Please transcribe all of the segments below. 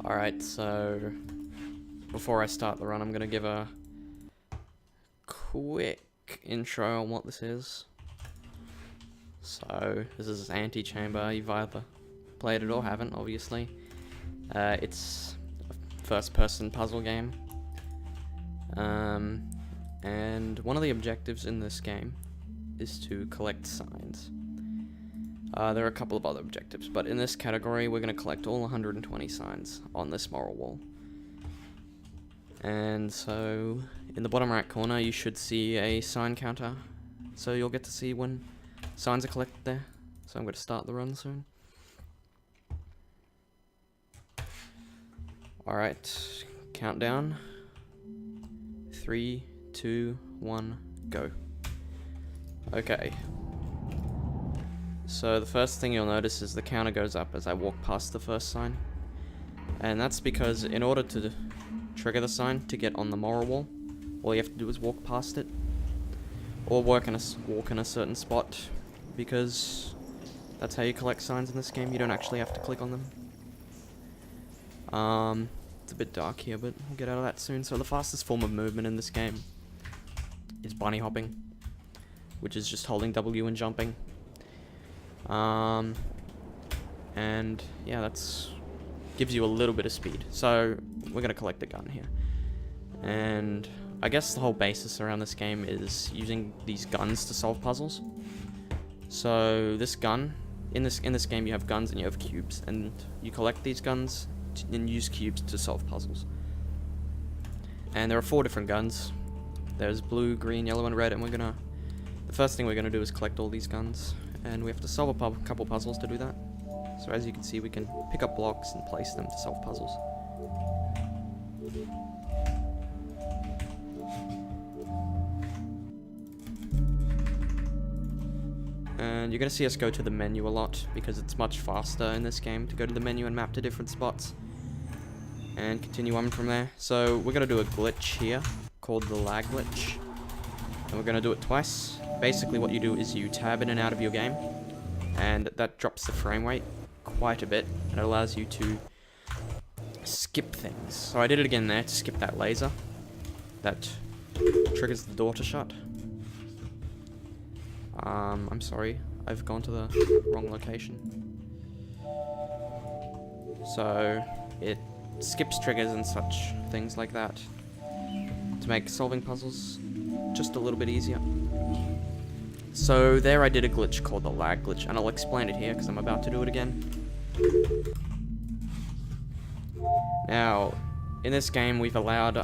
Alright, so before I start the run, I'm going to give a quick intro on what this is. So, this is Antichamber. You've either played it or haven't, obviously. It's a first-person puzzle game. And one of the objectives in this game is to collect signs. There are a couple of other objectives, but in this category, we're going to collect all 120 signs on this moral wall. And so, in the bottom right corner, you should see a sign counter. So you'll get to see when signs are collected there. So I'm going to start the run soon. Alright, countdown. 3, 2, 1, go. Okay. So the first thing you'll notice is the counter goes up as I walk past the first sign. And that's because in order to trigger the sign to get on the moral wall, all you have to do is walk past it. Or walk in a certain spot, because that's how you collect signs in this game. You don't actually have to click on them. It's a bit dark here, but we'll get out of that soon. So the fastest form of movement in this game is bunny hopping, which is just holding W and jumping. And yeah, that's gives you a little bit of speed. So we're gonna collect a gun here, and I guess the whole basis around this game is using these guns to solve puzzles. So this gun, in this game, you have guns and you have cubes, and you collect these guns and use cubes to solve puzzles. And there are 4 different guns. There's blue, green, yellow, and red, and the first thing we're gonna do is collect all these guns. And we have to solve a couple puzzles to do that. So as you can see, we can pick up blocks and place them to solve puzzles. And you're going to see us go to the menu a lot, because it's much faster in this game to go to the menu and map to different spots. And continue on from there. So we're going to do a glitch here, called the lag glitch. And we're going to do it twice. Basically what you do is you tab in and out of your game, and that drops the frame rate quite a bit, and it allows you to skip things. So I did it again there to skip that laser that triggers the door to shut. I'm sorry, I've gone to the wrong location. So it skips triggers and such things like that to make solving puzzles just a little bit easier. So there I did a glitch called the lag glitch, and I'll explain it here because I'm about to do it again. Now, in this game we've allowed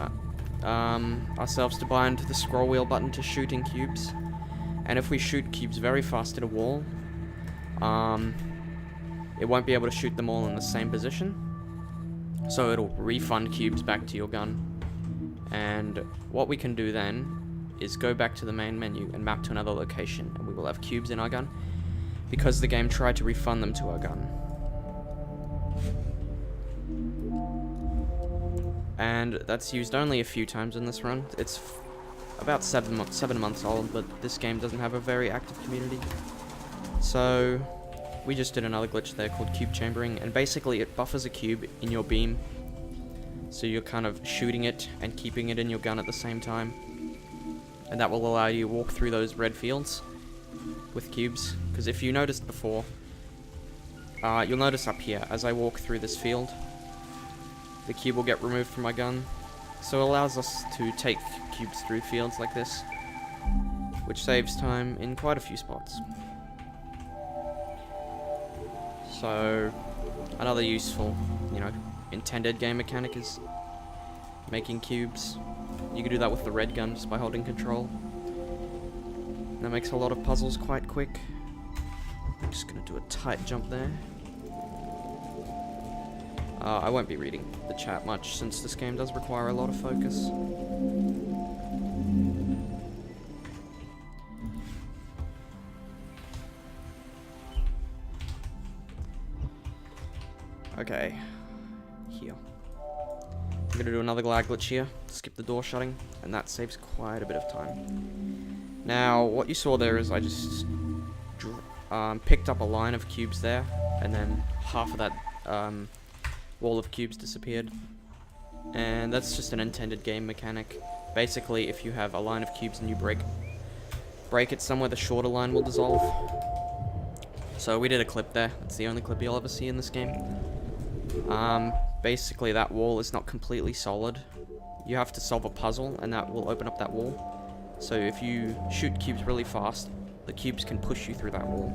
ourselves to bind the scroll wheel button to shooting cubes, and if we shoot cubes very fast at a wall, it won't be able to shoot them all in the same position, so it'll refund cubes back to your gun. And what we can do then is go back to the main menu and map to another location, and we will have cubes in our gun because the game tried to refund them to our gun. And that's used only a few times in this run. It's about 7 months old, but this game doesn't have a very active community. So we just did another glitch there called cube chambering, and basically it buffers a cube in your beam, so you're kind of shooting it and keeping it in your gun at the same time. And that will allow you to walk through those red fields with cubes. Because if you noticed before, you'll notice up here, as I walk through this field, the cube will get removed from my gun. So it allows us to take cubes through fields like this, which saves time in quite a few spots. So another useful, intended game mechanic is making cubes. You can do that with the red gun just by holding control. That makes a lot of puzzles quite quick. I'm just going to do a tight jump there. I won't be reading the chat much, since this game does require a lot of focus. Okay, here. I'm going to do another lag glitch here, skip the door shutting, and that saves quite a bit of time. Now, what you saw there is I just picked up a line of cubes there, and then half of that wall of cubes disappeared. And that's just an intended game mechanic. Basically, if you have a line of cubes and you break it somewhere, the shorter line will dissolve. So we did a clip there. That's the only clip you'll ever see in this game. Basically that wall is not completely solid. You have to solve a puzzle and that will open up that wall. So if you shoot cubes really fast, the cubes can push you through that wall.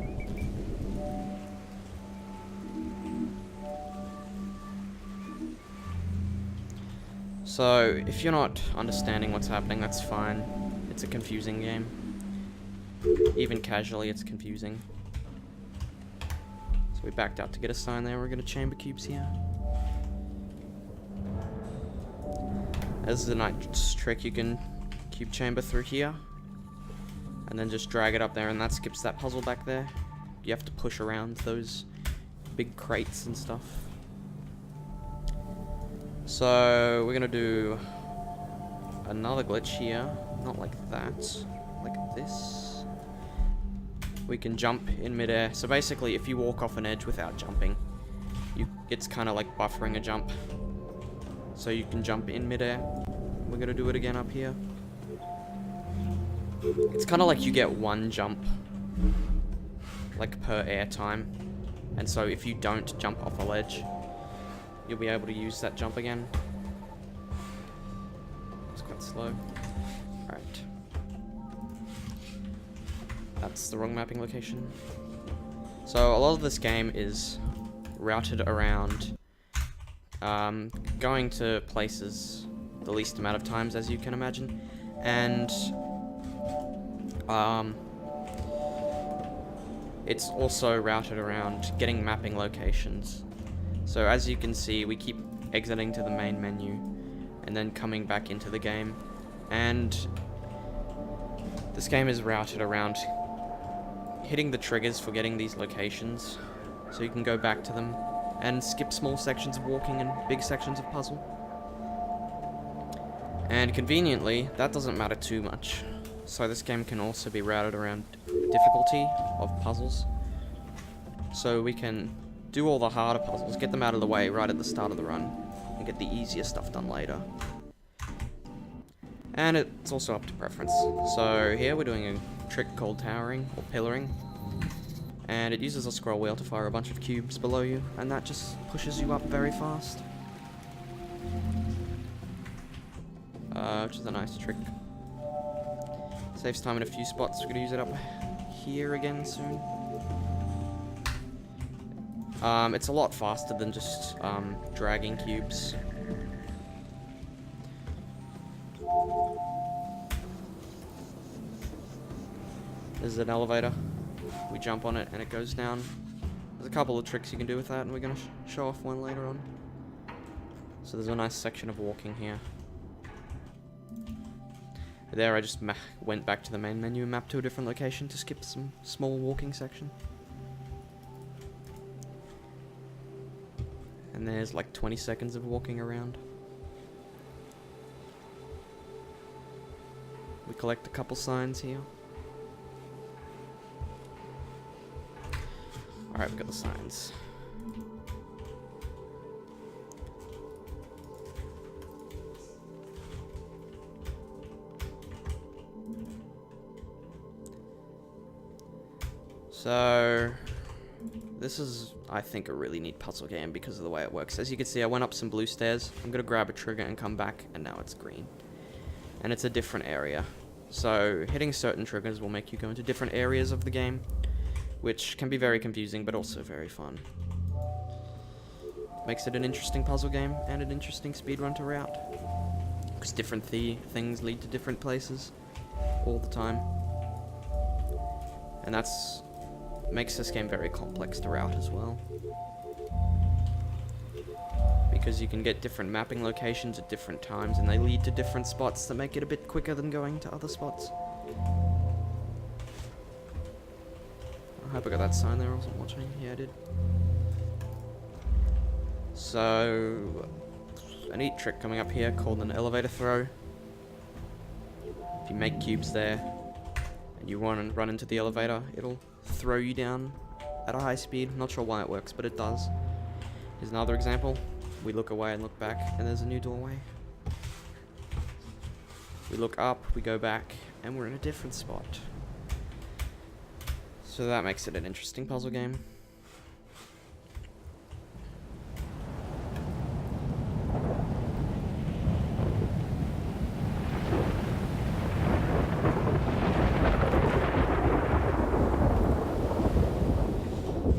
So if you're not understanding what's happening, that's fine. It's a confusing game. Even casually, it's confusing. So we backed out to get a sign there. We're gonna chamber cubes here. This is a nice trick. You can cube chamber through here and then just drag it up there, and that skips that puzzle back there. You have to push around those big crates and stuff. So we're gonna do another glitch here, not like that, like this. We can jump in midair. So basically, if you walk off an edge without jumping, it's kind of like buffering a jump. So you can jump in midair. We're gonna do it again up here. It's kind of like you get one jump, like per air time. And so if you don't jump off a ledge, you'll be able to use that jump again. It's quite slow. Alright. That's the wrong mapping location. So a lot of this game is routed around going to places the least amount of times, as you can imagine. And it's also routed around getting mapping locations. So as you can see, we keep exiting to the main menu and then coming back into the game. And this game is routed around hitting the triggers for getting these locations, so you can go back to them and skip small sections of walking and big sections of puzzle. And conveniently, that doesn't matter too much. So this game can also be routed around difficulty of puzzles. So we can do all the harder puzzles, get them out of the way right at the start of the run, and get the easier stuff done later. And it's also up to preference. So here we're doing a trick called towering, or pillaring. And it uses a scroll wheel to fire a bunch of cubes below you, and that just pushes you up very fast. Which is a nice trick. Saves time in a few spots. We're gonna use it up here again soon. It's a lot faster than just dragging cubes. This is an elevator. We jump on it and it goes down. There's a couple of tricks you can do with that, and we're gonna show off one later on. So there's a nice section of walking here. There I just went back to the main menu and mapped to a different location to skip some small walking section. And there's like 20 seconds of walking around. We collect a couple signs here. Alright, we've got the signs. So this is, I think, a really neat puzzle game because of the way it works. As you can see, I went up some blue stairs. I'm gonna grab a trigger and come back, and now it's green. And it's a different area. So hitting certain triggers will make you go into different areas of the game, which can be very confusing, but also very fun. Makes it an interesting puzzle game and an interesting speedrun to route, because different things lead to different places all the time. And that's makes this game very complex to route as well, because you can get different mapping locations at different times, and they lead to different spots that make it a bit quicker than going to other spots. I hope I got that sign there. I wasn't watching. Yeah, I did. So, a neat trick coming up here called an elevator throw. If you make cubes there and you want to run into the elevator, it'll throw you down at a high speed. I'm not sure why it works, but it does. Here's another example. We look away and look back, and there's a new doorway. We look up, we go back, and we're in a different spot. So that makes it an interesting puzzle game.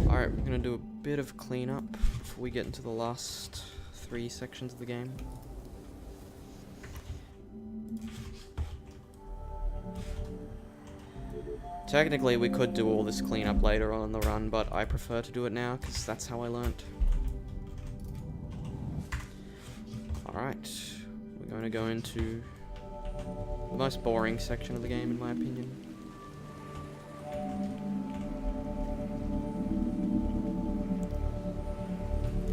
Alright, we're gonna do a bit of cleanup before we get into the last 3 sections of the game. Technically, we could do all this cleanup later on in the run, but I prefer to do it now, because that's how I learnt. Alright, we're going to go into the most boring section of the game, in my opinion.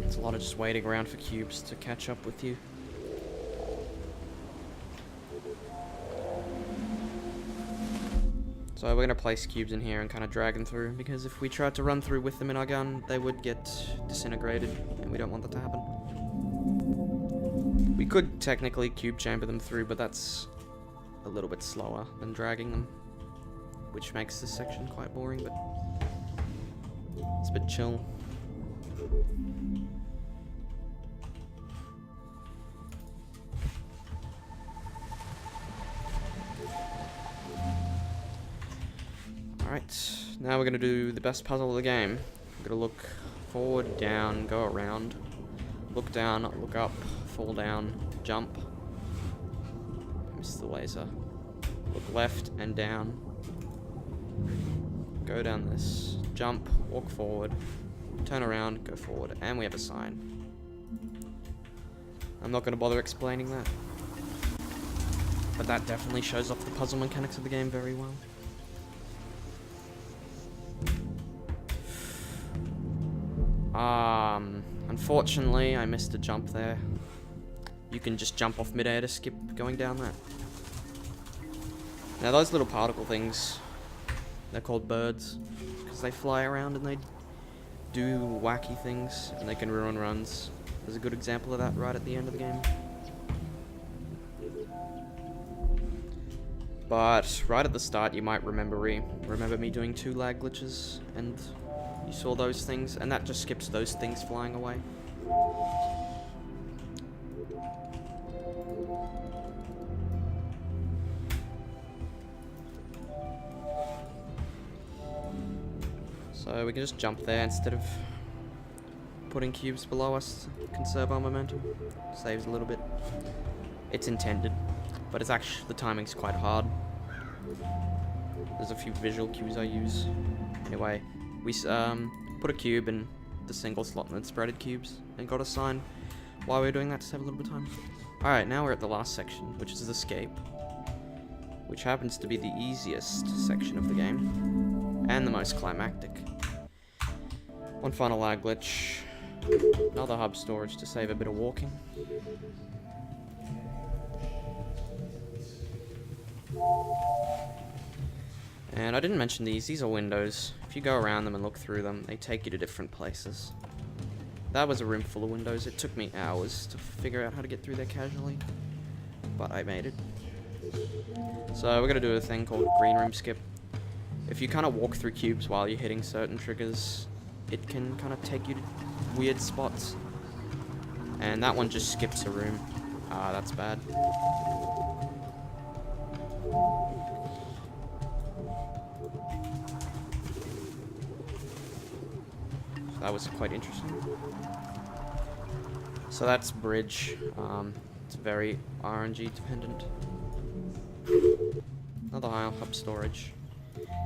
It's a lot of just waiting around for cubes to catch up with you. So we're going to place cubes in here and kind of drag them through, because if we tried to run through with them in our gun, they would get disintegrated, and we don't want that to happen. We could technically cube chamber them through, but that's a little bit slower than dragging them, which makes this section quite boring, but it's a bit chill. Alright, now we're going to do the best puzzle of the game. We're going to look forward, down, go around, look down, look up, fall down, jump, miss the laser, look left and down, go down this, jump, walk forward, turn around, go forward, and we have a sign. I'm not going to bother explaining that, but that definitely shows off the puzzle mechanics of the game very well. Unfortunately, I missed a jump there. You can just jump off midair to skip going down that. Now those little particle things, they're called birds, because they fly around and they do wacky things, and they can ruin runs. There's a good example of that right at the end of the game. But right at the start, you might remember me doing 2 lag glitches, and you saw those things, and that just skips those things flying away. So we can just jump there instead of putting cubes below us to conserve our momentum. Saves a little bit. It's intended, but it's actually, the timing's quite hard. There's a few visual cues I use. Anyway, we put a cube in the single slot and then spreaded cubes, and got a sign while we were doing that to save a little bit of time. Alright, now we're at the last section, which is escape, which happens to be the easiest section of the game, and the most climactic. One final lag glitch, another hub storage to save a bit of walking. And I didn't mention these are windows. If you go around them and look through them, they take you to different places. That was a room full of windows. It took me hours to figure out how to get through there casually, but I made it. So we're gonna do a thing called green room skip. If you kind of walk through cubes while you're hitting certain triggers, it can kind of take you to weird spots. And that one just skips a room. That's bad. That was quite interesting. So that's bridge. It's very RNG dependent. Another aisle, hub storage.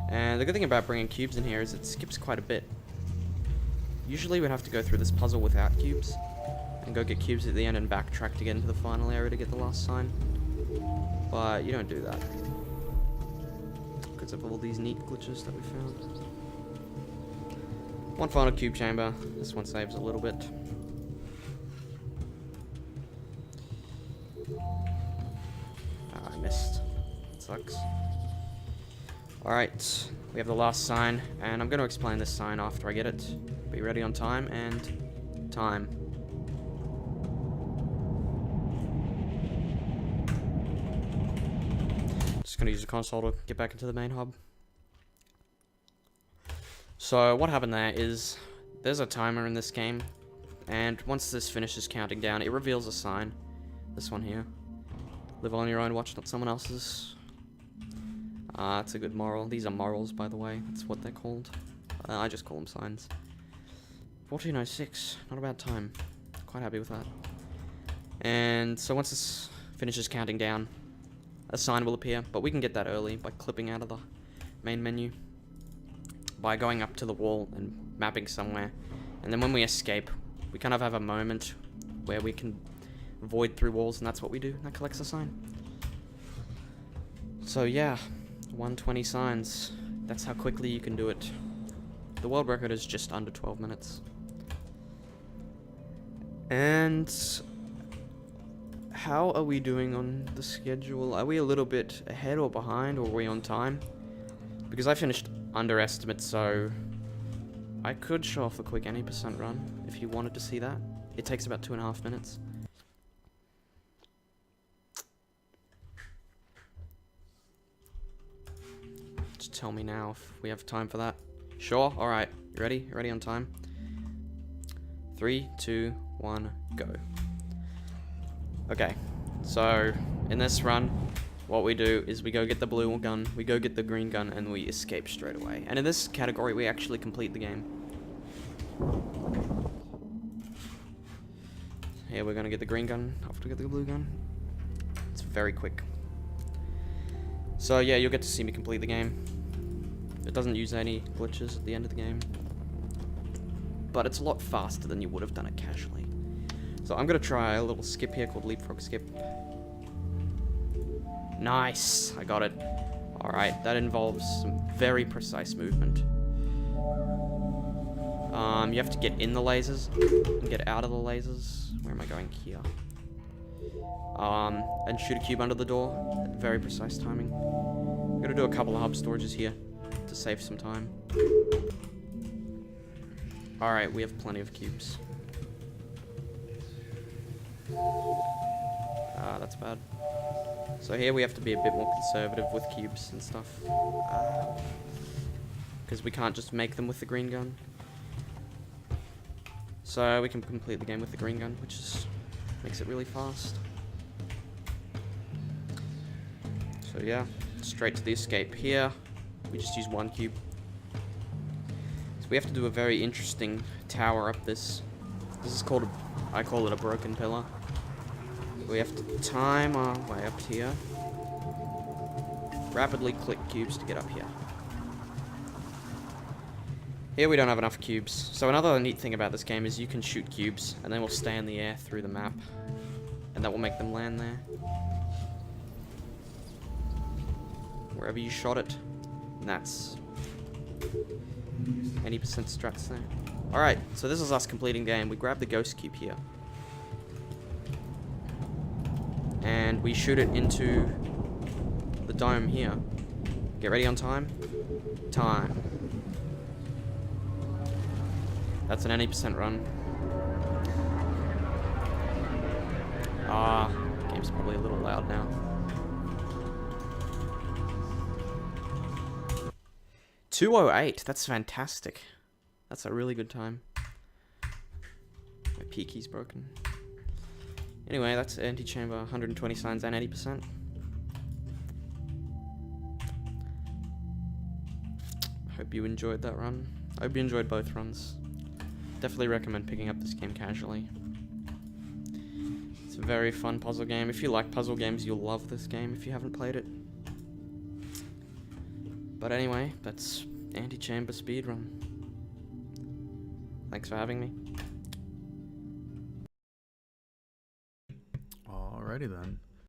And the good thing about bringing cubes in here is it skips quite a bit. Usually we'd have to go through this puzzle without cubes, and go get cubes at the end and backtrack to get into the final area to get the last sign. But you don't do that, because of all these neat glitches that we found. One final cube chamber. This one saves a little bit. I missed. It sucks. Alright, we have the last sign, and I'm going to explain this sign after I get it. Be ready on time, and time. gonna use the console to get back into the main hub. So what happened there is there's a timer in this game, and once this finishes counting down, it reveals a sign. This one here. Live on your own, watch not someone else's. It's a good moral. These are morals, by the way. That's what they're called. I just call them signs. 14:06. Not a bad time. Quite happy with that. And so once this finishes counting down, a sign will appear, but we can get that early by clipping out of the main menu. By going up to the wall and mapping somewhere. And then when we escape, we kind of have a moment where we can void through walls, and that's what we do. That collects a sign. So yeah, 120 signs. That's how quickly you can do it. The world record is just under 12 minutes. And how are we doing on the schedule? Are we a little bit ahead or behind, or are we on time? Because I finished under estimate, so I could show off a quick any percent run if you wanted to see that. It takes about 2.5 minutes. Just tell me now if we have time for that. Sure? Alright. You ready? You ready on time? 3, 2, 1, go. Okay. So, in this run, what we do is we go get the blue gun, we go get the green gun, and we escape straight away. And in this category, we actually complete the game. Here, we're gonna get the green gun after we get the blue gun. It's very quick. So yeah, you'll get to see me complete the game. It doesn't use any glitches at the end of the game. But it's a lot faster than you would have done it casually. So I'm gonna try a little skip here called leapfrog skip. Nice, I got it. Alright, that involves some very precise movement. You have to get in the lasers and get out of the lasers. Where am I going here? And shoot a cube under the door. Very precise timing. I'm gonna do a couple of hub storages here to save some time. Alright, we have plenty of cubes. That's bad. So here we have to be a bit more conservative with cubes and stuff. Because we can't just make them with the green gun. So we can complete the game with the green gun, which is, makes it really fast. So yeah, straight to the escape. Here, we just use 1 cube. So we have to do a very interesting tower up this. This is called, I call it a broken pillar. We have to time our way up here. Rapidly click cubes to get up here. Here we don't have enough cubes. So another neat thing about this game is you can shoot cubes and they will stay in the air through the map. And that will make them land there. Wherever you shot it. And that's 80% strats there. Alright, so this is us completing the game. We grab the ghost cube here. And we shoot it into the dome here. Get ready on time. Time. That's an 80% run. Game's probably a little loud now. 2:08. That's fantastic. That's a really good time. My P key's broken. Anyway, that's Antichamber, 120 signs and 80%. Hope you enjoyed that run. I hope you enjoyed both runs. Definitely recommend picking up this game casually. It's a very fun puzzle game. If you like puzzle games, you'll love this game if you haven't played it. But anyway, that's Antichamber speedrun. Thanks for having me. Alrighty then.